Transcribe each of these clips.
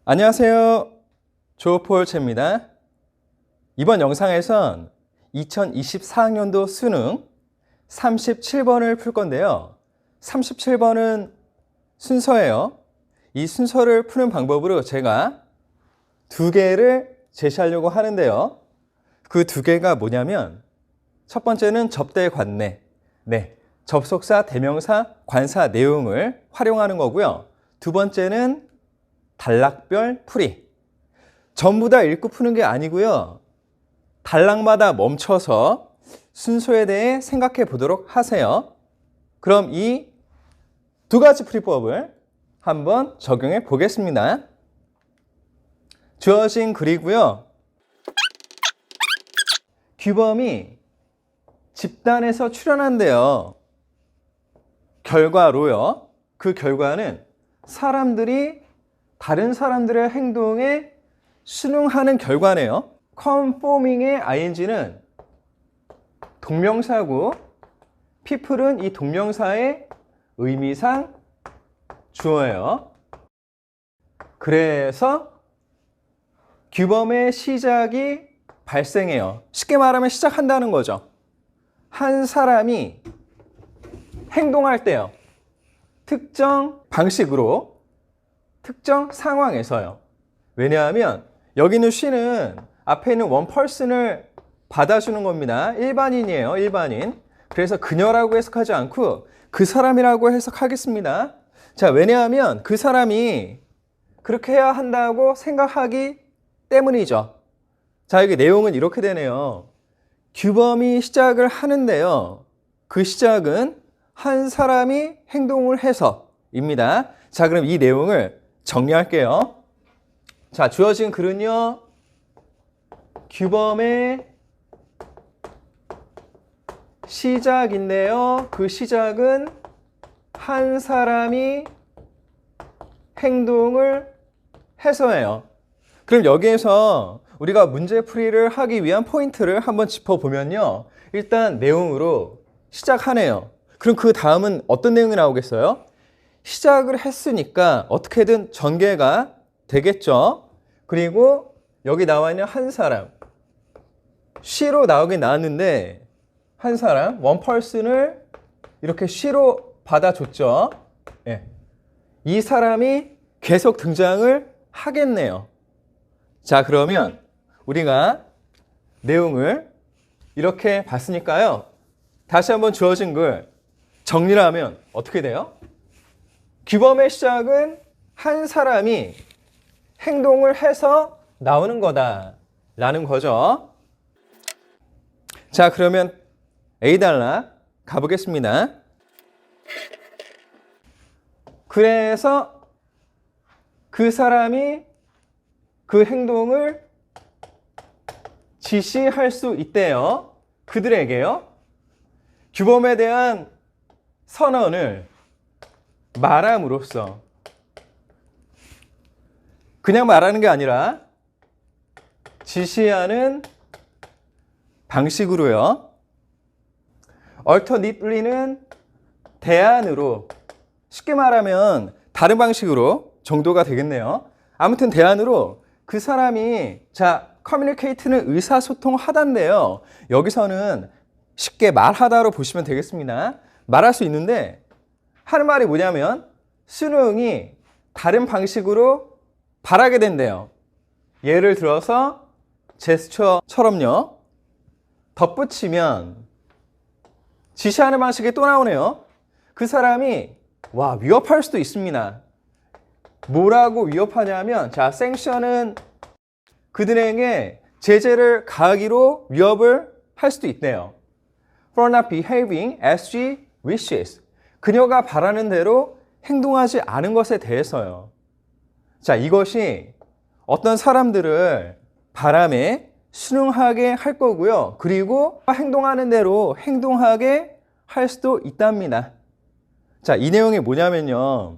안녕하세요. 조폴체입니다. 이번 영상에선 2024학년도 수능 37번을 풀 건데요. 37번은 순서예요. 이 순서를 푸는 방법으로 제가 두 개를 제시하려고 하는데요. 그 두 개가 뭐냐면 첫 번째는 접대 관내, 접속사, 대명사, 관사 내용을 활용하는 거고요. 두 번째는 단락별 풀이. 전부 다 읽고 푸는 게 아니고요. 단락마다 멈춰서 순서에 대해 생각해 보도록 하세요. 그럼 이 두 가지 풀이법을 한번 적용해 보겠습니다. 주어진 글이고요. 규범이 집단에서 출현한대요. 결과로요. 그 결과는 사람들이 다른 사람들의 행동에 순응하는 결과네요. conforming의 ing는 동명사고 people은 이 동명사의 의미상 주어예요. 그래서 규범의 시작이 발생해요. 쉽게 말하면 시작한다는 거죠. 한 사람이 행동할 때요. 특정 방식으로 특정 상황에서요. 왜냐하면 여기 있는 she는 앞에 있는 one person을 받아주는 겁니다. 일반인이에요. 일반인. 그래서 그녀라고 해석하지 않고 그 사람이라고 해석하겠습니다. 자, 왜냐하면 그 사람이 그렇게 해야 한다고 생각하기 때문이죠. 자, 여기 내용은 이렇게 되네요. 규범이 시작을 하는데요. 그 시작은 한 사람이 행동을 해서입니다. 자, 그럼 이 내용을 정리할게요. 자, 주어진 글은요. 규범의 시작인데요. 그 시작은 한 사람이 행동을 해서예요. 그럼 여기에서 우리가 문제풀이를 하기 위한 포인트를 한번 짚어보면요. 일단 내용으로 시작하네요. 그럼 그 다음은 어떤 내용이 나오겠어요? 시작을 했으니까 어떻게든 전개가 되겠죠. 그리고 여기 나와 있는 한 사람, she로 나오긴 나왔는데 한 사람, one person을 이렇게 she로 받아줬죠. 예. 이 사람이 계속 등장을 하겠네요. 자, 그러면 우리가 내용을 이렇게 봤으니까요. 다시 한번 주어진 글 정리를 하면 어떻게 돼요? 규범의 시작은 한 사람이 행동을 해서 나오는 거다라는 거죠. 자, 그러면 A단락 가보겠습니다. 그래서 그 사람이 그 행동을 지시할 수 있대요. 그들에게요. 규범에 대한 선언을 말함으로써 그냥 말하는 게 아니라 지시하는 방식으로요. alternately는 대안으로, 쉽게 말하면 다른 방식으로 정도가 되겠네요. 아무튼 대안으로 그 사람이 communicate는 의사소통 하다인데요. 여기서는 쉽게 말하다로 보시면 되겠습니다. 말할 수 있는데 하는 말이 뭐냐면 수능이 다른 방식으로 바라게 된대요. 예를 들어서 제스처처럼요. 덧붙이면 지시하는 방식이 또 나오네요. 그 사람이 위협할 수도 있습니다. 뭐라고 위협하냐면 sanction은 그들에게 제재를 가하기로 위협을 할 수도 있대요. For not behaving as she wishes. 그녀가 바라는 대로 행동하지 않은 것에 대해서요. 자, 이것이 어떤 사람들을 바람에 순응하게 할 거고요. 그리고 행동하는 대로 행동하게 할 수도 있답니다. 자, 이 내용이 뭐냐면요.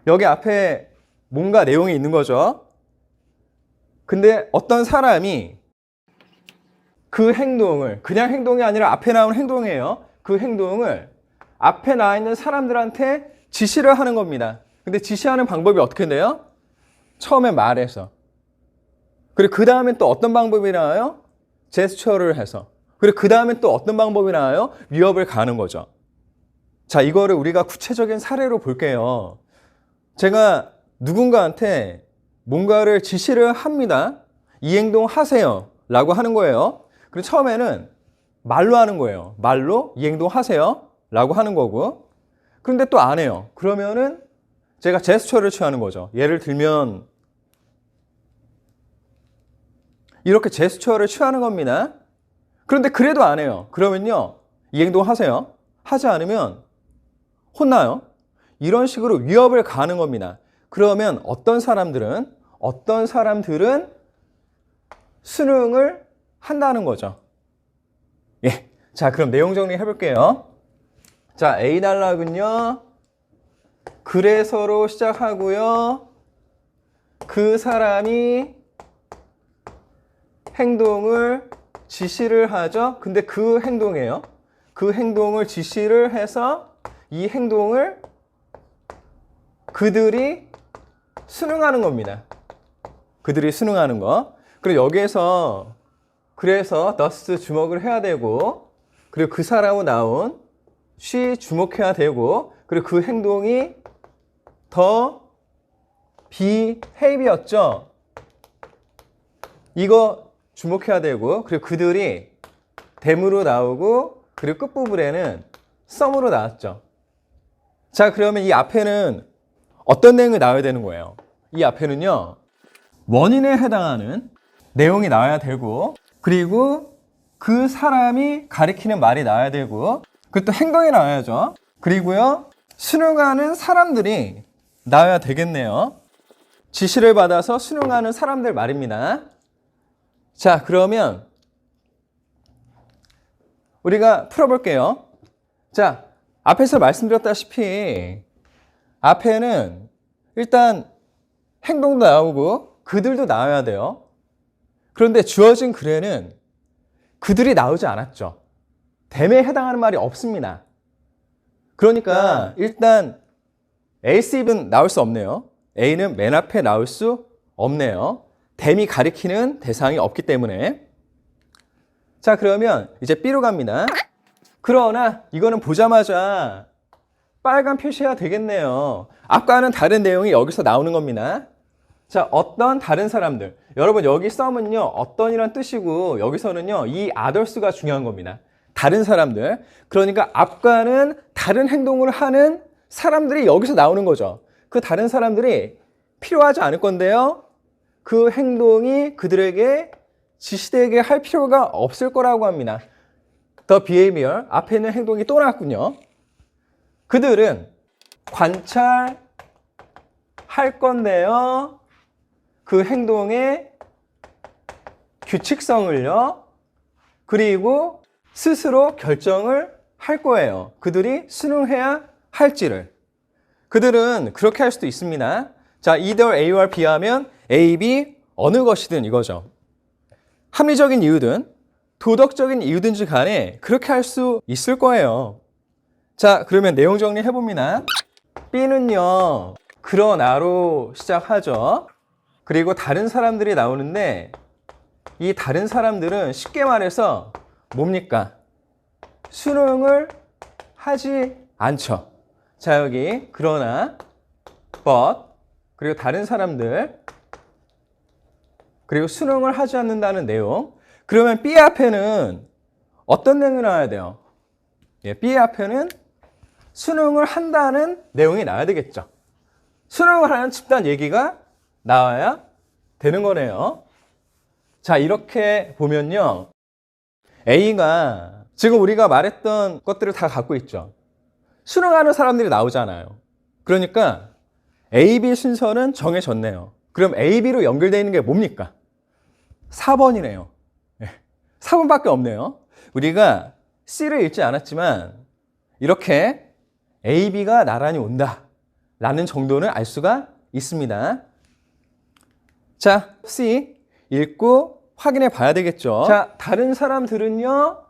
여기 앞에 뭔가 내용이 있는 거죠. 근데 어떤 사람이 그 행동을, 그냥 행동이 아니라 앞에 나온 행동이에요. 그 행동을 앞에 나와 있는 사람들한테 지시를 하는 겁니다. 근데 지시하는 방법이 어떻게 돼요? 처음에 말해서. 그리고 그 다음에 또 어떤 방법이 나와요? 제스처를 해서. 그리고 그 다음에 또 어떤 방법이 나와요? 위협을 가하는 거죠. 자, 이거를 우리가 구체적인 사례로 볼게요. 제가 누군가한테 뭔가를 지시를 합니다. 이 행동 하세요 라고 하는 거예요. 그리고 처음에는 말로 하는 거예요. 말로 이 행동 하세요 라고 하는 거고, 그런데 또 안 해요. 그러면은 제가 제스처를 취하는 거죠. 예를 들면 이렇게 제스처를 취하는 겁니다. 그런데 그래도 안 해요. 그러면요, 이 행동 하세요. 하지 않으면 혼나요. 이런 식으로 위협을 가하는 겁니다. 그러면 어떤 사람들은 수능을 한다는 거죠. 예. 자, 그럼 내용 정리 해볼게요. 자, A 단락은요, 그래서로 시작하고요. 그 사람이 행동을 지시를 하죠. 근데 그 행동이에요. 그 행동을 지시를 해서 이 행동을 그들이 수능하는 겁니다. 그들이 수능하는 거. 그리고 여기에서 그래서 thus 주목을 해야 되고, 그리고 그 사람으로 나온 she 주목해야 되고, 그리고 그 행동이 더 behave였죠. 이거 주목해야 되고, 그리고 그들이 them으로 나오고, 그리고 끝부분에는 some으로 나왔죠. 자, 그러면 이 앞에는 어떤 내용이 나와야 되는 거예요? 이 앞에는요, 원인에 해당하는 내용이 나와야 되고, 그리고 그 사람이 가리키는 말이 나와야 되고, 그리고 또 행동이 나와야죠. 그리고요, 수능하는 사람들이 나와야 되겠네요. 지시를 받아서 수능하는 사람들 말입니다. 자, 그러면 우리가 풀어볼게요. 자, 앞에서 말씀드렸다시피 앞에는 일단 행동도 나오고 그들도 나와야 돼요. 그런데 주어진 글에는 그들이 나오지 않았죠. them에 해당하는 말이 없습니다. 그러니까 일단 else if는 나올 수 없네요. A는 맨 앞에 나올 수 없네요. them이 가리키는 대상이 없기 때문에. 자, 그러면 이제 B로 갑니다. 그러나 이거는 보자마자 빨간 표시가 되겠네요. 아까는 다른 내용이 여기서 나오는 겁니다. 자, 어떤 다른 사람들. 여러분, 여기 some은요, 어떤이란 뜻이고, 여기서는요, 이 others가 중요한 겁니다. 다른 사람들. 그러니까 앞과는 다른 행동을 하는 사람들이 여기서 나오는 거죠. 그 다른 사람들이 필요하지 않을 건데요, 그 행동이 그들에게 지시되게 할 필요가 없을 거라고 합니다. The behavior, 앞에 있는 행동이 또 나왔군요. 그들은 관찰할 건데요, 그 행동의 규칙성을요, 그리고 스스로 결정을 할 거예요. 그들이 수능해야 할지를. 그들은 그렇게 할 수도 있습니다. 자, either A와 B 하면 A, B 어느 것이든 이거죠. 합리적인 이유든 도덕적인 이유든지 간에 그렇게 할 수 있을 거예요. 자, 그러면 내용 정리해 봅니다. B는요, 그러나로 시작하죠. 그리고 다른 사람들이 나오는데 이 다른 사람들은 쉽게 말해서 뭡니까? 수능을 하지 않죠. 자, 여기 그러나, but, 그리고 다른 사람들, 그리고 수능을 하지 않는다는 내용. 그러면 B 앞에는 어떤 내용이 나와야 돼요? 예, B 앞에는 수능을 한다는 내용이 나와야 되겠죠. 수능을 하는 집단 얘기가 나와야 되는 거네요. 자, 이렇게 보면요, A가 지금 우리가 말했던 것들을 다 갖고 있죠. 수능하는 사람들이 나오잖아요. 그러니까 A, B 순서는 정해졌네요. 그럼 A, B로 연결되어 있는 게 뭡니까? 4번이네요. 4번밖에 없네요. 우리가 C를 읽지 않았지만 이렇게 A, B가 나란히 온다 라는 정도는 알 수가 있습니다. 자, C 읽고 확인해 봐야 되겠죠. 자, 다른 사람들은요,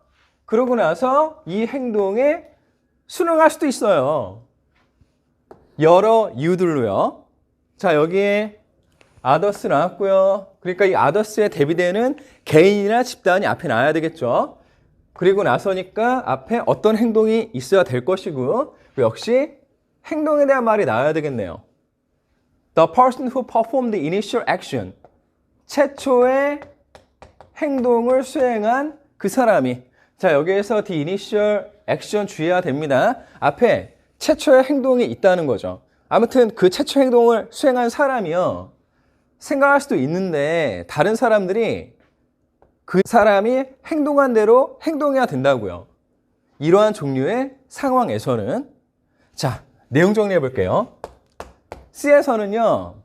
그러고 나서 이 행동에 수능할 수도 있어요. 여러 이유들로요. 자, 여기에 others 나왔고요. 그러니까 이 others에 대비되는 개인이나 집단이 앞에 나와야 되겠죠. 그리고 나서니까 앞에 어떤 행동이 있어야 될 것이고 역시 행동에 대한 말이 나와야 되겠네요. The person who performed the initial action. 최초의 행동을 수행한 그 사람이. 자, 여기에서 the initial action 주의해야 됩니다. 앞에 최초의 행동이 있다는 거죠. 아무튼 그 최초 행동을 수행한 사람이요. 생각할 수도 있는데 다른 사람들이 그 사람이 행동한 대로 행동해야 된다고요. 이러한 종류의 상황에서는 자, 내용 정리해 볼게요. C에서는요.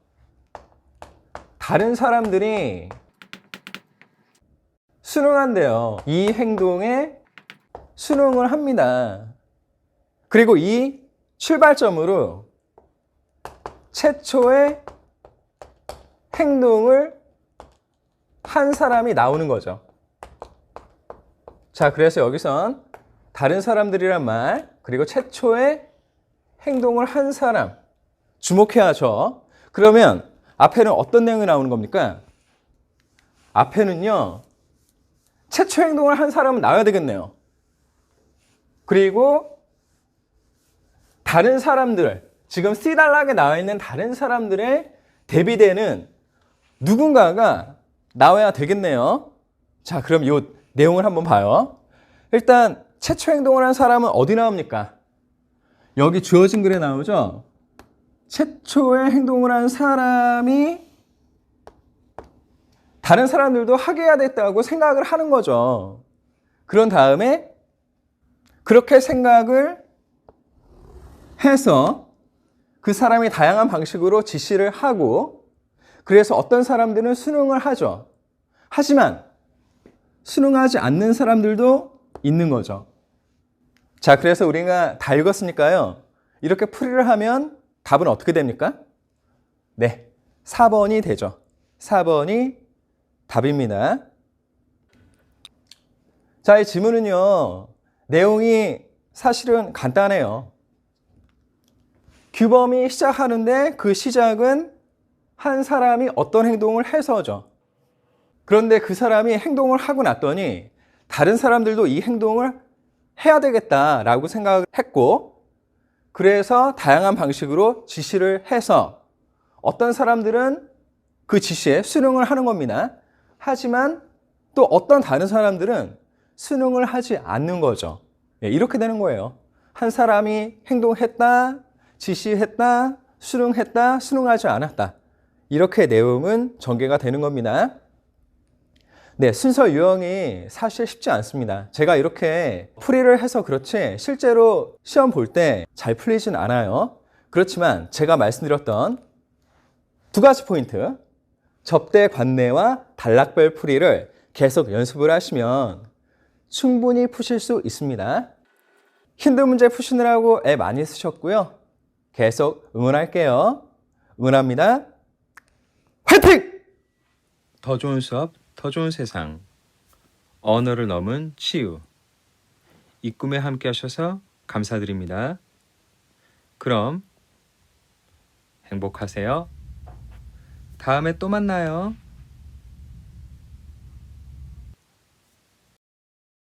다른 사람들이 순응한대요. 이 행동에 순응을 합니다. 그리고 이 출발점으로 최초의 행동을 한 사람이 나오는 거죠. 자, 그래서 여기선 다른 사람들이란 말, 그리고 최초의 행동을 한 사람 주목해야죠. 그러면 앞에는 어떤 내용이 나오는 겁니까? 앞에는요. 최초 행동을 한 사람은 나와야 되겠네요. 그리고 다른 사람들, 지금 C단락에 나와 있는 다른 사람들의 대비되는 누군가가 나와야 되겠네요. 자, 그럼 이 내용을 한번 봐요. 일단 최초 행동을 한 사람은 어디 나옵니까? 여기 주어진 글에 나오죠? 최초의 행동을 한 사람이 다른 사람들도 하게 해야 됐다고 생각을 하는 거죠. 그런 다음에 그렇게 생각을 해서 그 사람이 다양한 방식으로 지시를 하고 그래서 어떤 사람들은 순응을 하죠. 하지만 순응하지 않는 사람들도 있는 거죠. 자, 그래서 우리가 다 읽었으니까요. 이렇게 풀이를 하면 답은 어떻게 됩니까? 네, 4번이 되죠. 4번이 답입니다. 자, 이 지문은요. 내용이 사실은 간단해요. 규범이 시작하는데 그 시작은 한 사람이 어떤 행동을 해서죠. 그런데 그 사람이 행동을 하고 났더니 다른 사람들도 이 행동을 해야 되겠다라고 생각을 했고 그래서 다양한 방식으로 지시를 해서 어떤 사람들은 그 지시에 순응을 하는 겁니다. 하지만 또 어떤 다른 사람들은 순응을 하지 않는 거죠. 이렇게 되는 거예요. 한 사람이 행동했다, 지시했다, 순응했다, 순응하지 않았다. 이렇게 내용은 전개가 되는 겁니다. 네, 순서 유형이 사실 쉽지 않습니다. 제가 이렇게 풀이를 해서 그렇지 실제로 시험 볼 때 잘 풀리진 않아요. 그렇지만 제가 말씀드렸던 두 가지 포인트, 접대 관내와 단락별 풀이를 계속 연습을 하시면 충분히 푸실 수 있습니다. 힘든 문제 푸시느라고 애 많이 쓰셨고요. 계속 응원할게요. 응원합니다. 화이팅! 더 좋은 수업, 더 좋은 세상. 언어를 넘은 치유. 이 꿈에 함께 하셔서 감사드립니다. 그럼 행복하세요. 다음에 또 만나요.